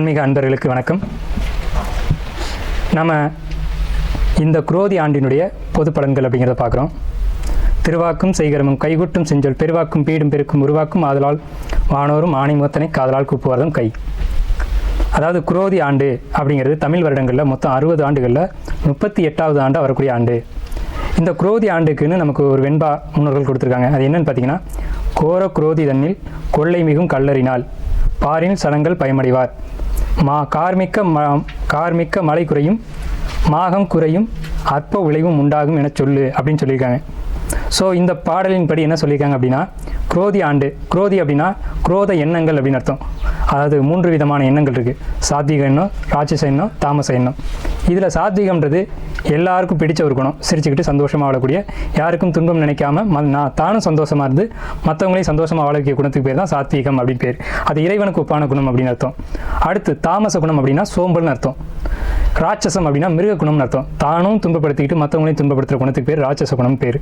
ஆன்மீக அன்பர்களுக்கு வணக்கம். நம்ம இந்த குரோதி ஆண்டினுடைய பொது பலன்கள் அப்படிங்கிறத பார்க்குறோம். திருவாக்கும் செய்கரமும் கைகூட்டும் செஞ்சொல் பெருவாக்கும் பீடும் பெருக்கும் உருவாக்கும் ஆதலால் வானோரும் ஆணிமுகத்தனை காதலால் கூப்புவதும் கை. அதாவது குரோதி ஆண்டு அப்படிங்கிறது தமிழ் வருடங்களில் மொத்தம் 60 ஆண்டுகளில் 38வது ஆண்டாக வரக்கூடிய ஆண்டு. இந்த குரோதி ஆண்டுக்குன்னு நமக்கு ஒரு வெண்பா முன்னோர்கள் கொடுத்துருக்காங்க. அது என்னன்னு பார்த்தீங்கன்னா, கோர குரோதி தன்னில் கொள்ளை மிகும் கல்லறினால் பாரின் சனங்கள் பயமடைவார், கார்மிக்க மழை குறையும், மாகம் குறையும், அற்ப விளைவும் உண்டாகும் என சொல்லு அப்படின்னு சொல்லியிருக்காங்க. ஸோ இந்த பாடலின் படி என்ன சொல்லியிருக்காங்க அப்படின்னா, குரோதி ஆண்டு, குரோதி அப்படின்னா குரோத எண்ணங்கள் அப்படின்னு அர்த்தம். அதாவது 3 விதமான எண்ணங்கள் இருக்குது. சாத்விக எண்ணம், ராட்சச எண்ணம், தாமச எண்ணம். இதில் சாத்விகம்ன்றது எல்லாருக்கும் பிடிச்ச ஒரு குணம். சிரிச்சுக்கிட்டு சந்தோஷமாக வாழக்கூடிய, யாருக்கும் துன்பம் நினைக்காம நான் தானும் சந்தோஷமாக இருந்து மற்றவங்களையும் சந்தோஷமாக வாழ வைக்கிற குணத்துக்கு பேர் தான் சாத்வீகம் அப்படின்னு பேர். அது இறைவனுக்கு ஒப்பான குணம் அப்படின்னு அர்த்தம். அடுத்து தாமச குணம் அப்படின்னா சோம்பல்னு அர்த்தம். ராட்சசம் அப்படின்னா மிருக குணம்னு அர்த்தம். தானும் துன்பப்படுத்திக்கிட்டு மற்றவங்களையும் துன்பப்படுத்துகிற குணத்துக்கு பேர் ராட்சச குணம் பேர்.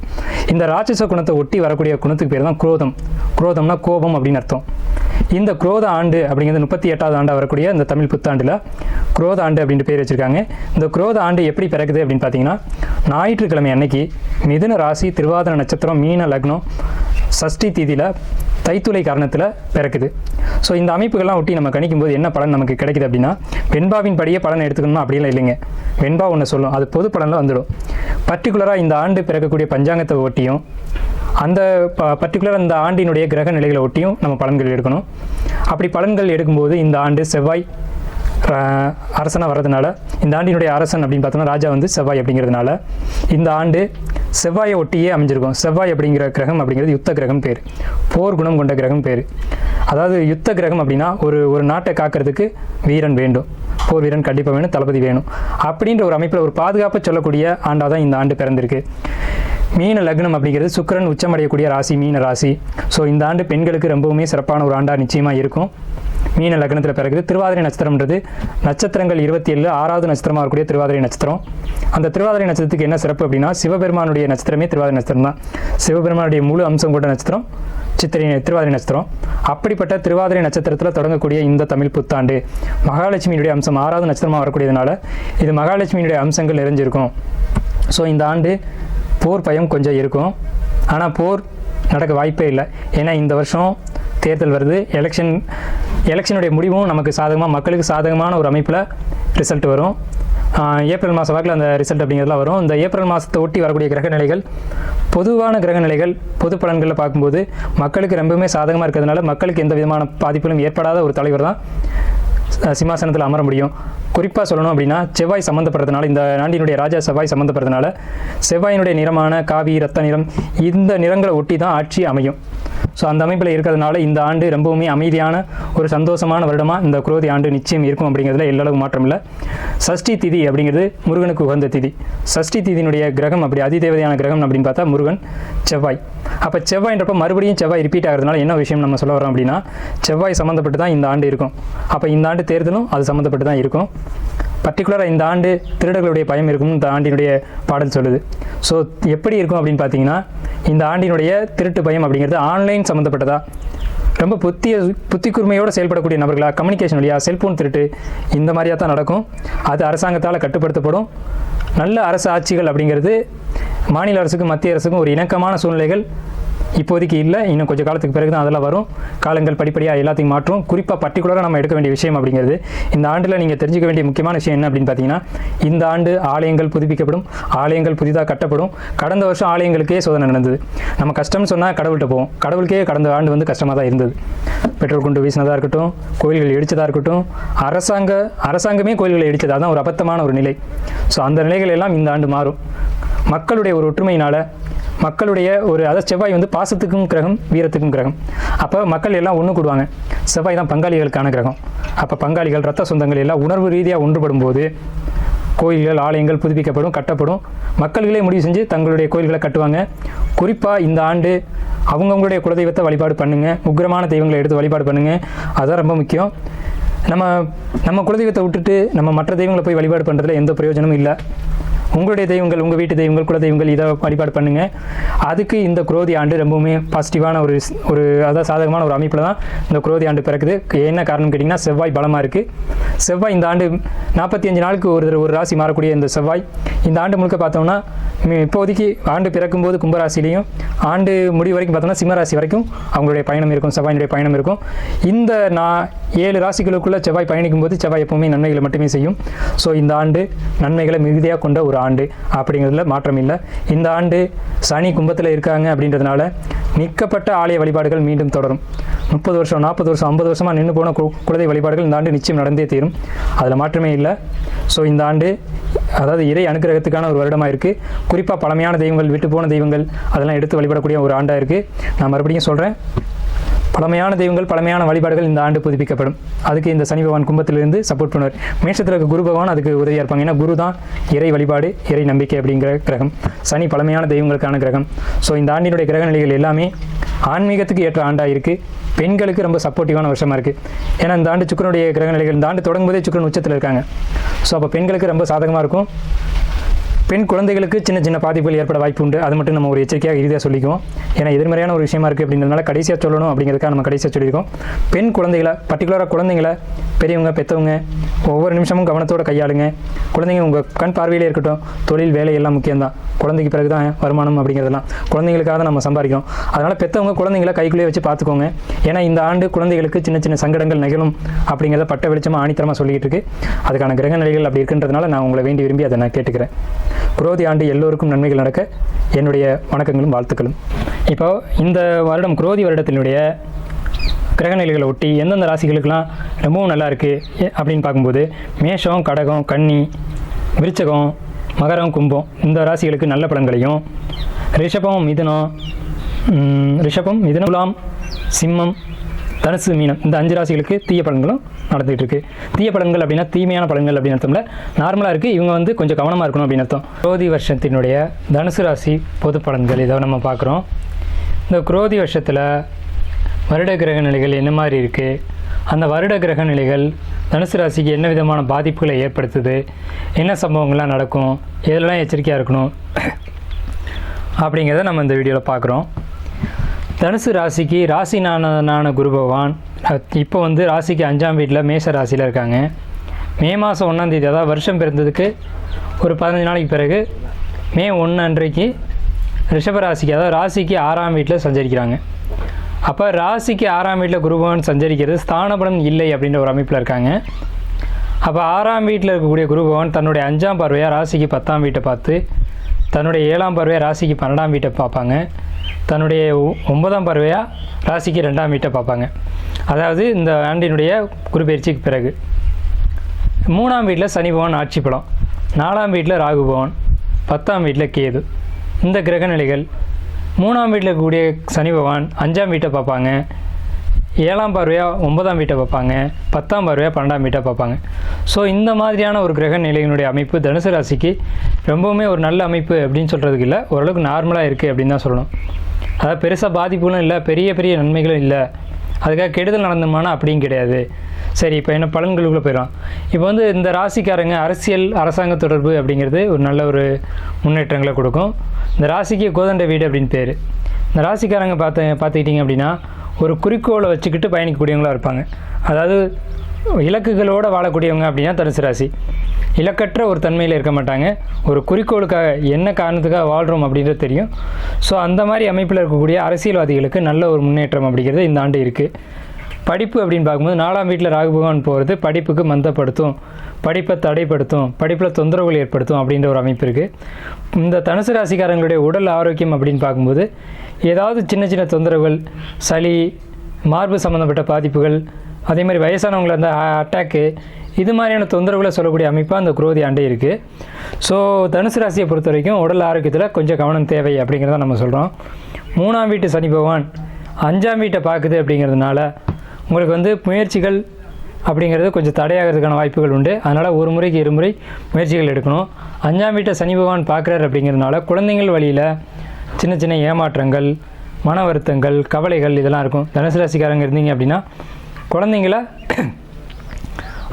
இந்த ராட்சச குணத்தை ஒட்டி வரக்கூடிய குணத்துக்கு பேர் தான் குரோதம். குரோதம்னா கோபம் அப்படின்னு அர்த்தம். இந்த குரோத ஆண்டு அப்படிங்கிறது 38வது ஆண்டாக வரக்கூடிய இந்த தமிழ் புத்தாண்டில் குரோத ஆண்டு அப்படின்ட்டு பேர் வச்சுருக்காங்க. இந்த குரோத ஆண்டு எப்படி பிறக்குது அப்படின்னு பார்த்தீங்கன்னா, ஞாயிற்றுக்கிழமை அன்னைக்கு மிதுன ராசி, திருவாதிரை நட்சத்திரம், மீன லக்னம், சஷ்டி தீதியில் தைத்துளை காரணத்தில் பிறக்குது. ஸோ இந்த அமைப்புகள்லாம் ஒட்டி நம்ம கணிக்கும்போது என்ன பலன் நமக்கு கிடைக்குது அப்படின்னா, வெண்பாவின் படியே பலன் எடுத்துக்கணுமா அப்படிலாம் இல்லைங்க. வெண்பா ஒன்று சொல்லும், அது பொது பலனில் வந்துடும். பர்டிகுலராக இந்த ஆண்டு பிறக்கக்கூடிய பஞ்சாங்கத்தை ஒட்டியும் அந்த பர்டிகுலர் அந்த ஆண்டினுடைய கிரக நிலைகளை ஒட்டியும் நம்ம பலன்கள் எடுக்கணும். அப்படி பலன்கள் எடுக்கும்போது இந்த ஆண்டு செவ்வாய் அரசனாக வர்றதுனால, இந்த ஆண்டினுடைய அரசன் அப்படின்னு பார்த்தோம்னா ராஜா வந்து செவ்வாய் அப்படிங்கிறதுனால இந்த ஆண்டு செவ்வாயை ஒட்டியே அமைஞ்சிருக்கும். செவ்வாய் அப்படிங்கிற கிரகம் அப்படிங்கிறது யுத்த கிரகம் பேர், போர் குணம் கொண்ட கிரகம் பேர். அதாவது யுத்த கிரகம் அப்படின்னா ஒரு நாட்டை காக்கிறதுக்கு வீரன் வேண்டும், போர் வீரன் கண்டிப்பாக வேணும், தளபதி வேணும். அப்படின்ற ஒரு அமைப்பில் ஒரு பாதுகாப்பை சொல்லக்கூடிய ஆண்டாக தான் இந்த ஆண்டு பிறந்திருக்கு. மீன லக்னம் அப்படிங்கிறது சுக்கிரன் உச்சமடையக்கூடிய ராசி மீன ராசி. ஸோ இந்த ஆண்டு பெண்களுக்கு ரொம்பவுமே சிறப்பான ஒரு ஆண்டாக நிச்சயமாக இருக்கும். மீன லக்னத்தில் பிறகுது. திருவாதிரை நட்சத்திரம்ன்றது நட்சத்திரங்கள் 27 6வது நட்சத்திரமாக இருக்கக்கூடிய திருவாதிரை நட்சத்திரம். அந்த திருவாதிரை நட்சத்திரத்துக்கு என்ன சிறப்பு அப்படின்னா, சிவபெருமானுடைய நட்சத்திரமே திருவாதிரை நட்சத்திரம் தான். சிவபெருமானுடைய முழு அம்சம் கொண்ட நட்சத்திரம் திருவாதிரை நட்சத்திரம். அப்படிப்பட்ட திருவாதிரை நட்சத்திரத்தில் தொடங்கக்கூடிய இந்த தமிழ் புத்தாண்டு மகாலட்சுமியினுடைய அம்சம் 6வது நட்சத்திரமாக வரக்கூடியதுனால இது மகாலட்சுமியினுடைய அம்சங்கள் நிறைஞ்சிருக்கும். ஸோ இந்த ஆண்டு போர் பயம் கொஞ்சம் இருக்கும், ஆனால் போர் நடக்க வாய்ப்பே இல்லை. ஏன்னா இந்த வருஷம் தேர்தல் வருது, எலெக்ஷனுடைய முடிவும் நமக்கு சாதகமாக, மக்களுக்கு சாதகமான ஒரு அமைப்பில் ரிசல்ட் வரும். ஏப்ரல் மாத வாக்கில் அந்த ரிசல்ட் அப்படிங்கிறதுலாம் வரும். இந்த ஏப்ரல் மாதத்தை ஒட்டி வரக்கூடிய கிரக நிலைகள், பொதுவான கிரக நிலைகள் பொது பலன்களில் பார்க்கும்போது மக்களுக்கு ரொம்பவுமே சாதகமாக இருக்கிறதுனால மக்களுக்கு எந்த விதமான பாதிப்பிலும் ஏற்படாத ஒரு தலைவர் தான் சிம்மாசனத்தில் அமர முடியும். குறிப்பாக சொல்லணும் அப்படின்னா, செவ்வாய் சம்மந்தப்படுறதுனால, இந்த ஆண்டினுடைய ராஜா செவ்வாய் சம்மந்தப்படுறதுனால செவ்வாயினுடைய நிறமான காவி, ரத்த நிறம், இந்த நிறங்களை ஒட்டி தான் ஆட்சி அமையும். ஸோ அந்த அமைப்பில் இருக்கிறதுனால இந்த ஆண்டு ரொம்பவுமே அமைதியான ஒரு சந்தோஷமான வருடமாக இந்த குரோதி ஆண்டு நிச்சயம் இருக்கும் அப்படிங்கிறதுல எல்லளவு மாற்றம் இல்லை. சஷ்டி திதி அப்படிங்கிறது முருகனுக்கு உகந்த திதி. சஷ்டி திதியினுடைய கிரகம் அப்படி அதிதேவதையான கிரகம் அப்படின்னு பார்த்தா முருகன், செவ்வாய். அப்போ செவ்வாய்ன்றப்ப மறுபடியும் செவ்வாய் ரிப்பீட் ஆகிறதுனால என்ன விஷயம் நம்ம சொல்ல வரோம் அப்படின்னா, செவ்வாய் சம்மந்தப்பட்டு தான் இந்த ஆண்டு இருக்கும். அப்போ இந்த ஆண்டு தேர்தலும் அது சம்மந்தப்பட்டு தான் இருக்கும். பர்டிகுலராக இந்த ஆண்டு திருடர்களுடைய பயம் இருக்கும்னு இந்த ஆண்டினுடைய பாடல் சொல்லுது. ஸோ எப்படி இருக்கும் அப்படின்னு பார்த்தீங்கன்னா, இந்த ஆண்டினுடைய திருட்டு பயம் அப்படிங்கிறது ஆன்லைன் சம்மந்தப்பட்டதா, ரொம்ப புத்தி கூர்மையோடு செயல்படக்கூடிய நபர்களாக, கம்யூனிகேஷன் வழியாக, செல்ஃபோன் திருட்டு இந்த மாதிரியாக தான் நடக்கும். அது அரசாங்கத்தால் கட்டுப்படுத்தப்படும். நல்ல அரசு ஆட்சிகள் அப்படிங்கிறது மாநில அரசுக்கும் மத்திய அரசுக்கும் ஒரு இணக்கமான சூழ்நிலைகள் இப்போதைக்கு இல்லை. இன்னும் கொஞ்சம் காலத்துக்கு பிறகு தான் அதெல்லாம் வரும். காலங்கள் படிப்படியாக எல்லாத்தையும் மாற்றும். குறிப்பாக பர்டிகுலராக நம்ம எடுக்க வேண்டிய விஷயம் அப்படிங்கிறது, இந்த ஆண்டில் நீங்கள் தெரிஞ்சுக்க வேண்டிய முக்கியமான விஷயம் என்ன அப்படின்னு பார்த்தீங்கன்னா, இந்த ஆண்டு ஆலயங்கள் புதுப்பிக்கப்படும், ஆலயங்கள் புதிதாக கட்டப்படும். கடந்த வருஷம் ஆலயங்களுக்கே சோதனை நடந்தது. நம்ம கஷ்டம்னு சொன்னால் கடவுள்கிட்ட போவோம். கடவுளுக்கே கடந்த ஆண்டு வந்து கஷ்டமாக தான் இருந்தது. பெட்ரோல் குண்டு வீசினதாக இருக்கட்டும், கோயில்கள் இடித்ததாக இருக்கட்டும், அரசாங்கமே கோயில்களை இடித்ததாக தான் ஒரு அபத்தமான ஒரு நிலை. ஸோ அந்த நிலைகள் எல்லாம் இந்த ஆண்டு மாறும். மக்களுடைய ஒரு ஒற்றுமையினால், மக்களுடைய ஒரு, அதாவது செவ்வாய் வந்து பாசத்துக்கும் கிரகம், வீரத்துக்கும் கிரகம். அப்போ மக்கள் எல்லாம் ஒன்று கூடுவாங்க. செவ்வாய் தான் பங்காளிகளுக்கான கிரகம். அப்போ பங்காளிகள், ரத்த சொந்தங்கள் எல்லாம் உணர்வு ரீதியாக ஒன்றுபடும் போது கோயில்கள், ஆலயங்கள் புதுப்பிக்கப்படும், கட்டப்படும். மக்கள்களே முடிவு செஞ்சு தங்களுடைய கோயில்களை கட்டுவாங்க. குறிப்பாக இந்த ஆண்டு அவங்கவுங்களுடைய குலதெய்வத்தை வழிபாடு பண்ணுங்கள். உக்கிரமான தெய்வங்களை எடுத்து வழிபாடு பண்ணுங்கள். அதுதான் ரொம்ப முக்கியம். நம்ம குலதெய்வத்தை விட்டுட்டு நம்ம மற்ற தெய்வங்களை போய் வழிபாடு பண்ணுறதுல எந்த பிரயோஜனமும் இல்லை. உங்களுடைய தெய்வங்கள், உங்கள் வீட்டு தெய்வங்கள், குல தெய்வங்கள் இதை வழிபாடு பண்ணுங்கள். அதுக்கு இந்த குரோதி ஆண்டு ரொம்பவுமே பாசிட்டிவான ஒரு அதாவது சாதகமான ஒரு அமைப்பில் தான் இந்த குரோதி ஆண்டு பிறக்குது. என்ன காரணம் கேட்டிங்கன்னா, செவ்வாய் பலமாக இருக்குது. செவ்வாய் இந்த ஆண்டு 45 நாளுக்கு ஒரு ராசி மாறக்கூடிய இந்த செவ்வாய் இந்த ஆண்டு முழுக்க பார்த்தோம்னா, இப்போதைக்கு ஆண்டு பிறக்கும்போது கும்பராசிலையும் ஆண்டு முடிவு வரைக்கும் பார்த்தோம்னா சிம்மராசி வரைக்கும் அவங்களுடைய பயணம் இருக்கும், செவ்வாயினுடைய பயணம் இருக்கும். இந்த 7 ராசிகளுக்குள்ளே செவ்வாய் பயணிக்கும் போது செவ்வாய் எப்பவுமே நன்மைகளை மட்டுமே செய்யும். ஸோ இந்த ஆண்டு நன்மைகளை மிகுதியாக கொண்ட ஒரு ஆண்டு அப்படிங்கிறதுல மாற்றம் இல்லை. இந்த ஆண்டு சனி கும்பத்தில் இருக்காங்க அப்படின்றதுனால நிற்கப்பட்ட ஆலய வழிபாடுகள் மீண்டும் தொடரும். 30 வருஷம், 40 வருஷம், 50 வருஷமாக நின்று போன குலதெய்வ வழிபாடுகள் இந்த ஆண்டு நிச்சயம் நடந்தே தீரும். அதில் மாற்றமே இல்லை. ஸோ இந்த ஆண்டு அதாவது இறை அனுக்கிரகத்துக்கான ஒரு வருடமாக இருக்குது. குறிப்பாக பழமையான தெய்வங்கள், விட்டு போன தெய்வங்கள் அதெல்லாம் எடுத்து வழிபடக்கூடிய ஒரு ஆண்டாக இருக்குது. நான் மறுபடியும் சொல்கிறேன், பழமையான தெய்வங்கள், பழமையான வழிபாடுகள் இந்த ஆண்டு புதுப்பிக்கப்படும். அதுக்கு இந்த சனி பகவான் கும்பத்திலிருந்து சப்போர்ட் பண்ணுவார். மேஷத்தில் இருக்க குரு பகவான் அதுக்கு உதவியாக இருப்பாங்க. ஏன்னா குரு தான் இறை வழிபாடு, இறை நம்பிக்கை அப்படிங்கிற கிரகம். சனி பழமையான தெய்வங்களுக்கான கிரகம். ஸோ இந்த ஆண்டினுடைய கிரக நிலைகள் எல்லாமே ஆன்மீகத்துக்கு ஏற்ற ஆண்டாக இருக்குது. பெண்களுக்கு ரொம்ப சப்போர்ட்டிவான வருஷமாக இருக்குது. ஏன்னா இந்த ஆண்டு சுக்கிரனுடைய கிரக நிலைகள் இந்த ஆண்டு தொடங்கும் போதே சுக்கிரன் உச்சத்தில் இருக்காங்க. ஸோ அப்போ பெண்களுக்கு ரொம்ப சாதகமாக இருக்கும். பெண் குழந்தைகளுக்கு சின்ன சின்ன பாதிப்புகள் ஏற்பட வாய்ப்பு உண்டு. அது மட்டும் நம்ம ஒரு எச்சரிக்கையாக இறுதியாக சொல்லிக்குவோம். ஏன்னா எதிர்மறையான ஒரு விஷயமா இருக்குது அப்படின்றதுனால கடைசியாக சொல்லணும் அப்படிங்கிறதுக்காக நம்ம கடைசியாக சொல்லியிருக்கோம். பெண் குழந்தைகளை, பர்டிகுலராக குழந்தைங்களை பெரியவங்க, பெற்றவங்க ஒவ்வொரு நிமிஷமும் கவனத்தோடு கையாளுங்க. குழந்தைங்க உங்கள் கண் பார்வையிலே இருக்கட்டும். தொழில், வேலை எல்லாம் முக்கியம்தான். குழந்தைக்கு பிறகு தான் வருமானம் அப்படிங்கிறதெல்லாம். குழந்தைங்களுக்காக தான் நம்ம சம்பாதிக்கிறோம். அதனால் பெற்றவங்க குழந்தைங்களை கைக்குள்ளேயே வச்சு பார்த்துக்கோங்க. ஏன்னா இந்த ஆண்டு குழந்தைகளுக்கு சின்ன சின்ன சங்கடங்கள் நிகழும் அப்படிங்கிறத பட்ட வெளிச்சமாக ஆணித்தரமாக சொல்லிக்கிட்டு இருக்கு. அதுக்கான கிரக நிலைகள் அப்படி இருக்குன்றதுனால நான் உங்களை வேண்டி விரும்பி அதை நான் கேட்டுக்கிறேன். குரோதி ஆண்டு எல்லோருக்கும் நன்மைகள் நடக்க என்னுடைய வணக்கங்களும் வாழ்த்துக்களும். இப்போ இந்த வருடம் குரோதி வருடத்தினுடைய கிரகநிலைகளை ஒட்டி எந்தெந்த ராசிகளுக்கெல்லாம் ரொம்பவும் நல்லா இருக்குது அப்படின்னு பார்க்கும்போது, மேஷம், கடகம், கன்னி, விருச்சகம், மகரம், கும்பம் இந்த ராசிகளுக்கு நல்ல பலன்களையும், ரிஷபம், மிதுனம், துலாம், சிம்மம், தனுசு, மீனம் இந்த 5 ராசிகளுக்கு தீய பலன்களும் நடந்துகிட்டு இருக்குது. தீய பலன்கள் அப்படின்னா தீமையான பலன்கள் அப்படின்னு அர்த்தம்ல, நார்மலாக இருக்குது. இவங்க கொஞ்சம் கவனமாக இருக்கணும் அப்படின்னு அர்த்தம். குரோதி வருஷத்தினுடைய தனுசு ராசி பொது பலன்கள் இதை நம்ம பார்க்குறோம். இந்த குரோதி வருஷத்தில் வருட கிரக நிலைகள் என்ன மாதிரி இருக்குது, அந்த வருட கிரக நிலைகள் தனுசு ராசிக்கு என்ன விதமான பாதிப்புகளை ஏற்படுத்துது, என்ன சம்பவங்கள்லாம் நடக்கும், எதெல்லாம் எச்சரிக்கையாக இருக்கணும் அப்படிங்கிறத நம்ம இந்த வீடியோவில் பார்க்குறோம். தனுசு ராசிக்கு ராசிநாதனான குரு பகவான் இப்போ ராசிக்கு 5ஆம் வீட்டில் மேஷ ராசியில் இருக்காங்க. மே மாதம் 1ஆம் தேதி, அதாவது வருஷம் பிறந்ததுக்கு ஒரு 15 நாளைக்கு பிறகு மே 1 அன்றைக்கு ரிஷப ராசிக்கு, அதாவது ராசிக்கு 6ஆம் வீட்டில் சஞ்சரிக்கிறாங்க. அப்போ ராசிக்கு 6ஆம் வீட்டில் குரு பகவான் சஞ்சரிக்கிறது ஸ்தானபலம் இல்லை அப்படின்ற ஒரு அமைப்பில் இருக்காங்க. அப்போ 6ஆம் வீட்டில் இருக்கக்கூடிய குரு பகவான் தன்னுடைய 5ஆம் பார்வையாக ராசிக்கு 10ஆம் வீட்டை பார்த்து, தன்னுடைய 7ஆம் பார்வையாக ராசிக்கு 12ஆம் வீட்டை பார்ப்பாங்க, தன்னுடைய 9ஆம் பார்வையாக ராசிக்கு 2ஆம் வீட்டை பார்ப்பாங்க. அதாவது இந்த ஆண்டினுடைய குரு பயிற்சிக்கு பிறகு 3ஆம் வீட்டில் சனி பகவான் ஆட்சி பலம், 4ஆம் வீட்டில் ராகு பகவான், 10ஆம் வீட்டில் கேது. இந்த கிரக நிலைகள் 3ஆம் வீட்டில் இருக்கக்கூடிய சனி பகவான் 5ஆம் வீட்டை பார்ப்பாங்க, 7ஆம் பார்வையாக 9ஆம் வீட்டை பார்ப்பாங்க, 10ஆம் பார்வையாக 12ஆம் வீட்டை பார்ப்பாங்க. ஸோ இந்த மாதிரியான ஒரு கிரக நிலையினுடைய அமைப்பு தனுசு ராசிக்கு ரொம்பவுமே ஒரு நல்ல அமைப்பு அப்படின்னு சொல்கிறதுக்கு இல்லை, ஓரளவுக்கு நார்மலாக இருக்குது அப்படின்னு தான் சொல்லணும். அதாவது பெருசாக பாதிப்புகளும் இல்லை, பெரிய பெரிய நன்மைகளும் இல்லை, அதுக்காக கெடுதல் நடந்தோம்னா அப்படியும் கிடையாது. சரி, இப்போ என்ன பலன்களுக்குள்ளே போயிடும். இப்போ இந்த ராசிக்காரங்க அரசியல், அரசாங்க தொடர்பு அப்படிங்கிறது ஒரு நல்ல ஒரு முன்னேற்றங்களை கொடுக்கும். இந்த ராசிக்கு கோதண்ட வீடு அப்படின்னு பேர். இந்த ராசிக்காரங்க பார்த்துக்கிட்டிங்க அப்படின்னா ஒரு குறிக்கோளை வச்சுக்கிட்டு பயணிக்கக்கூடியவங்களாக இருப்பாங்க. அதாவது இலக்குகளோடு வாழக்கூடியவங்க அப்படின்னா தனுசு ராசி. இலக்கற்ற ஒரு தன்மையில் இருக்க மாட்டாங்க. ஒரு குறிக்கோளுக்காக என்ன காரணத்துக்காக வாழ்கிறோம் அப்படின்றது தெரியும். ஸோ அந்த மாதிரி அமைப்பில் இருக்கக்கூடிய அரசியல்வாதிகளுக்கு நல்ல ஒரு முன்னேற்றம் அப்படிங்கிறது இந்த ஆண்டு இருக்குது. படிப்பு அப்படின்னு பார்க்கும்போது 4ஆம் வீட்டில் ராகு பகவான் போகிறது படிப்புக்கு மந்தப்படுத்தும், படிப்பை தடைப்படுத்தும், படிப்பில் தொந்தரவுகள் ஏற்படுத்தும் அப்படின்ற ஒரு அமைப்பு இருக்குது. இந்த தனுசு ராசிக்காரங்களுடைய உடல் ஆரோக்கியம் அப்படின்னு பார்க்கும்போது ஏதாவது சின்ன சின்ன தொந்தரவுகள், சளி, மார்பு சம்மந்தப்பட்ட பாதிப்புகள், அதே மாதிரி வயசானவங்களை அந்த அட்டாக்கு, இது மாதிரியான தொந்தரவுகளை சொல்லக்கூடிய அமைப்பாக அந்த குரோதி ஆண்டே இருக்குது. ஸோ தனுசு ராசியை பொறுத்த வரைக்கும் உடல் ஆரோக்கியத்தில் கொஞ்சம் கவனம் தேவை அப்படிங்கிறத நம்ம சொல்கிறோம். 3ஆம் வீட்டு சனி பகவான் 5ஆம் வீட்டை பார்க்குது அப்படிங்கிறதுனால உங்களுக்கு முயற்சிகள் அப்படிங்கிறது கொஞ்சம் தடையாகிறதுக்கான வாய்ப்புகள் உண்டு. அதனால் ஒரு முறைக்கு 2 முறை முயற்சிகள் எடுக்கணும். 5ஆம் வீட்டை சனி பகவான் பார்க்குறாரு அப்படிங்கிறதுனால குழந்தைங்கள் வழியில் சின்ன சின்ன ஏமாற்றங்கள், மன வருத்தங்கள், கவலைகள் இதெல்லாம் இருக்கும். தனுசு ராசிக்காரங்க இருந்தீங்க அப்படின்னா குழந்தைங்கள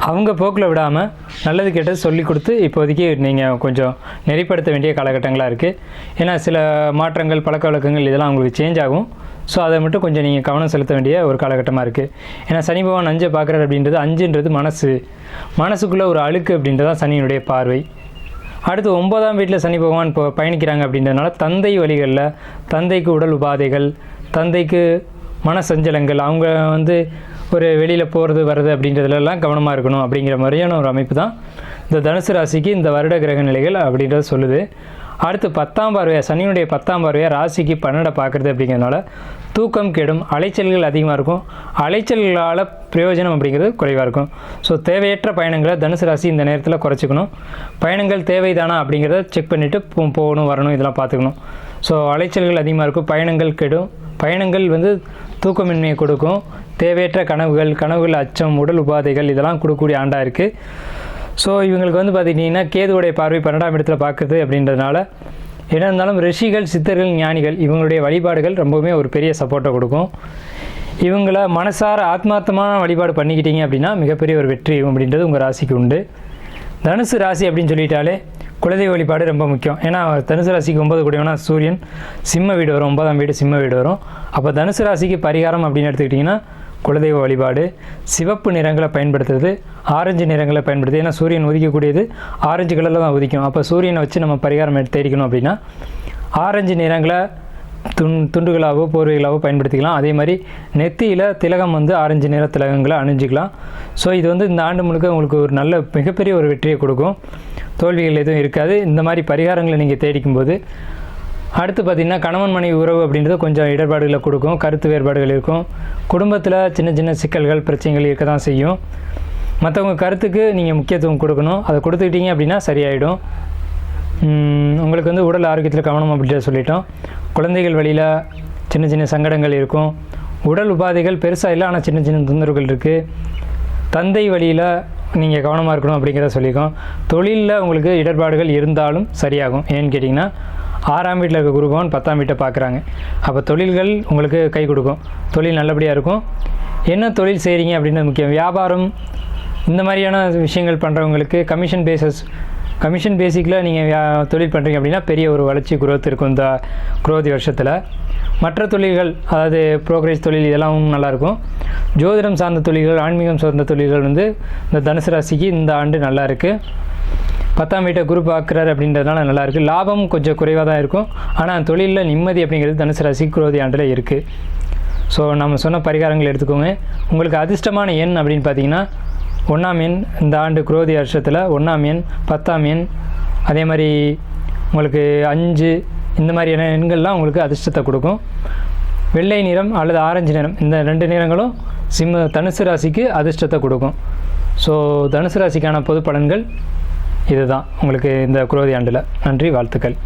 அவங்க போக்கில் விடாமல் நல்லது கெட்டது சொல்லி கொடுத்து இப்போதைக்கு நீங்கள் கொஞ்சம் நெறிப்படுத்த வேண்டிய காலகட்டங்களாக இருக்குது. ஏன்னா சில மாற்றங்கள் பழக்க வழக்கங்கள் இதெல்லாம் உங்களுக்கு சேஞ்ச் ஆகும். ஸோ அதை மட்டும் கொஞ்சம் நீங்கள் கவனம் செலுத்த வேண்டிய ஒரு காலகட்டமாக இருக்குது. ஏன்னா சனி பகவான் 5 பார்க்குறாரு அப்படின்றது, 5ன்றது மனசுக்குள்ளே ஒரு அழுக்கு அப்படின்றது தான் சனியினுடைய பார்வை. அடுத்து 9ஆம் வீட்டில் சனி பகவான் இப்போ பயணிக்கிறாங்க அப்படின்றதுனால தந்தை வழிகளில் தந்தைக்கு உடல் உபாதைகள், தந்தைக்கு மனசஞ்சலங்கள், அவங்க ஒரு வெளியில் போகிறது வர்றது அப்படின்றதுலலாம் கவனமாக இருக்கணும் அப்படிங்கிற மாதிரியான ஒரு அமைப்பு தான் இந்த தனுசு ராசிக்கு இந்த வருட கிரக நிலைகள் அப்படின்றத சொல்லுது. அடுத்து 10ஆம் பார்வையாக சனியுடைய 10ஆம் பார்வையாக ராசிக்கு 12 பார்க்குறது அப்படிங்கிறதுனால தூக்கம் கெடும், அலைச்சல்கள் அதிகமாக இருக்கும், அலைச்சல்களால் பிரயோஜனம் அப்படிங்கிறது குறைவாக இருக்கும். ஸோ தேவையற்ற பயணங்களை தனுசு ராசி இந்த நேரத்தில் குறைச்சிக்கணும். பயணங்கள் தேவைதானா அப்படிங்கிறத செக் பண்ணிவிட்டு போகணும் வரணும் இதெல்லாம் பார்த்துக்கணும். ஸோ அலைச்சல்கள் அதிகமாக இருக்கும், பயணங்கள் கெடும், பயணங்கள் தூக்கமின்மையை கொடுக்கும், தேவையற்ற கனவுகள் அச்சம், உடல் உபாதைகள் இதெல்லாம் கொடுக்கக்கூடிய ஆண்டாக இருக்குது. ஸோ இவங்களுக்கு பார்த்திங்கன்னா கேதுவுடைய பார்வை 12ஆம் இடத்துல பார்க்குறது அப்படின்றதுனால என்ன இருந்தாலும் ரிஷிகள், சித்தர்கள், ஞானிகள் இவங்களுடைய வழிபாடுகள் ரொம்பவுமே ஒரு பெரிய சப்போர்ட்டை கொடுக்கும். இவங்கள மனசார ஆத்மார்த்தமான வழிபாடு பண்ணிக்கிட்டீங்க அப்படின்னா மிகப்பெரிய ஒரு வெற்றி அப்படின்றது உங்கள் ராசிக்கு உண்டு. தனுசு ராசி அப்படின்னு சொல்லிட்டாலே குலதெய்வ வழிபாடு ரொம்ப முக்கியம். ஏன்னா தனுசு ராசிக்கு 9 கூடியவனா சூரியன் சிம்ம வீடு வரும், 9ஆம் வீடு சிம்ம வீடு வரும். அப்போ தனுசு ராசிக்கு பரிகாரம் அப்படின்னு எடுத்துக்கிட்டிங்கன்னா குலதெய்வ வழிபாடு, சிவப்பு நிறங்களை பயன்படுத்துறது, ஆரஞ்சு நிறங்களை பயன்படுத்துது. ஏன்னா சூரியன் உதிக்கக்கூடியது ஆரஞ்சு கலரில் தான் உதிக்கும். அப்போ சூரியனை வச்சு நம்ம பரிகாரம் தேடிக்கணும் அப்படின்னா ஆரஞ்சு நிறங்களை துண்டுகளாகவோ போர்வைகளாகவோ பயன்படுத்திக்கலாம். அதே மாதிரி நெத்தியில் திலகம் ஆரஞ்சு நிற திலகங்களை அணிஞ்சிக்கலாம். ஸோ இது இந்த ஆண்டு முழுக்க உங்களுக்கு ஒரு நல்ல மிகப்பெரிய ஒரு வெற்றியை கொடுக்கும். தோல்விகள் எதுவும் இருக்காது இந்த மாதிரி பரிகாரங்களை நீங்கள் தேடிக்கும்போது. அடுத்து பார்த்திங்கன்னா கணவன் மனைவி உறவு அப்படின்றது கொஞ்சம் இடர்பாடுகளை கொடுக்கும், கருத்து வேறுபாடுகள் இருக்கும், குடும்பத்தில் சின்ன சின்ன சிக்கல்கள் பிரச்சனைகள் இருக்க தான் செய்யும். மற்றவங்க கருத்துக்கு நீங்கள் முக்கியத்துவம் கொடுக்கணும். அதை கொடுத்துக்கிட்டீங்க அப்படின்னா சரியாயிடும். உங்களுக்கு உடல் ஆரோக்கியத்தில் கவனம் அப்படின்ற சொல்லிட்டோம். குழந்தைகள் வழியில் சின்ன சின்ன சங்கடங்கள் இருக்கும், உடல் உபாதைகள் பெருசாக இல்லை ஆனால் சின்ன சின்ன தொந்தரவுகள் இருக்குது. தந்தை வழியில் நீங்கள் கவனமாக இருக்கணும் அப்படிங்கிறத சொல்லியிருக்கோம். தொழிலில் உங்களுக்கு இடர்பாடுகள் இருந்தாலும் சரியாகும். ஏன்னு கேட்டிங்கன்னா 6ஆம் வீட்டில் இருக்க குரு பகவான் 10ஆம் வீட்டை பார்க்குறாங்க. அப்போ தொழில்கள் உங்களுக்கு கை கொடுக்கும், தொழில் நல்லபடியாக இருக்கும். என்ன தொழில் செய்கிறீங்க அப்படின்றது முக்கியம். வியாபாரம் இந்த மாதிரியான விஷயங்கள் பண்ணுறவங்களுக்கு கமிஷன் பேசிக்கில் நீங்கள் தொழில் பண்ணுறீங்க அப்படின்னா பெரிய ஒரு வளர்ச்சி குரோத் இருக்கும் இந்த குரோதி வருஷத்தில். மற்ற தொழில்கள் அதாவது புரோக்கரேஜ் தொழில் இதெல்லாம் நல்லாயிருக்கும். ஜோதிடம் சார்ந்த தொழில்கள், ஆன்மீகம் சார்ந்த தொழில்கள் இந்த தனுசு ராசிக்கு இந்த ஆண்டு நல்லா இருக்குது. 10ஆம் வீட்டை குரு பார்க்குறாரு அப்படின்றதுனால நல்லாயிருக்கு. லாபம் கொஞ்சம் குறைவாக தான் இருக்கும், ஆனால் தொழிலில் நிம்மதி அப்படிங்கிறது தனுசு ராசி குரோதி ஆண்டில் இருக்குது. ஸோ நம்ம சொன்ன பரிகாரங்கள் எடுத்துக்கோங்க. உங்களுக்கு அதிர்ஷ்டமான எண் அப்படின்னு பார்த்தீங்கன்னா 1ஆம் எண் இந்த ஆண்டு குரோதி வருஷத்தில் 1ஆம் எண், 10ஆம் எண், அதே மாதிரி உங்களுக்கு 5 இந்த மாதிரியான எண்கள்லாம் உங்களுக்கு அதிர்ஷ்டத்தை கொடுக்கும். வெள்ளை நிறம் அல்லது ஆரஞ்சு நிறம் இந்த 2 நிறங்களும் தனுசு ராசிக்கு அதிர்ஷ்டத்தை கொடுக்கும். ஸோ தனுசு ராசிக்கான பொது பலன்கள் இதுதான் உங்களுக்கு இந்த குரோதி ஆண்டில். நன்றி, வாழ்த்துக்கள்.